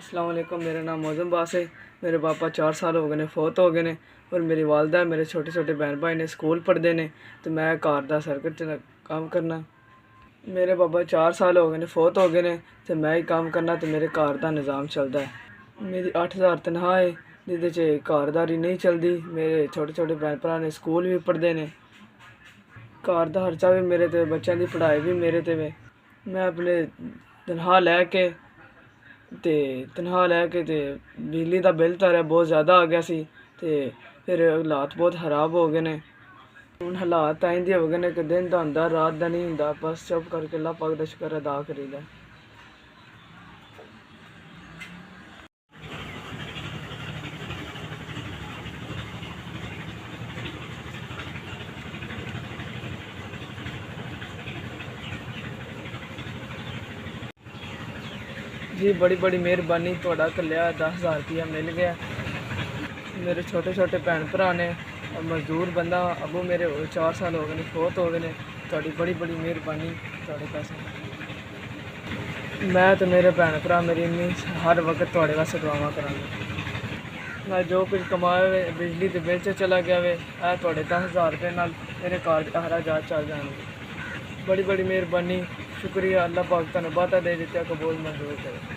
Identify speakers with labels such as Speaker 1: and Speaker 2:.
Speaker 1: अस्सलाम वालेकुम। मेरा नाम मौज़म बास है। मेरे पापा 4 साल हो गए ने फोत हो गए ने और मेरी वालदा मेरे छोटे छोटे बहन भाई ने स्कूल पढ़ते ने तो मैं घर दा सर्कट च काम करना। मेरे पापा 4 साल हो गए ने फोत हो गए ने तो मैं ही काम करना तो मेरे घर दा निज़ाम चलता है। मेरी 8,000 तनख्वाह है जिहदे च घरदारी नहीं चलती। मेरे छोटे छोटे भैन भरा ने स्कूल भी पढ़ते ने, घर दा खर्चा भी मेरे ते, बच्चों की पढ़ाई भी मेरे ते वे। मैं अपने तनख्वाह लैके ते बिजली का बिल तारा बहुत ज़्यादा आ गया सी ते फिर हालात बहुत खराब हो गए ने। हुण हालात तां दे हो गए ने कि दिन दा हुंदा रात दा नहीं हुंदा, बस चुप करके अल्लाह पाक दा शुक्र अदा करीदा। जी बड़ी बड़ी मेहरबानी, तुहाडा घल्लिया 10,000 रुपया मिल गया। मेरे छोटे छोटे भैन भरा ने, मजदूर बंदा अबू मेरे 4 साल हो गए ने फोत हो गए ने। तुहाडी बड़ी बड़ी मेहरबानी तुहाडे पैसे। मैं तो मेरे भैन भरा मेरी अम्मी हर वक्त तुहाडे वास्ते दुआवां करांगे। मैं जो कुछ कमाया बिजली के बिल च चला गया वे, तुहाडे 10,000 रुपये नाल मेरे घर अखराजात चल जाएंगे। बड़ी बड़ी मेहरबानी, शुक्रिया। अल्लाह पाक तुहानू बाता दे दित्ता, कबूल मंजूर करे।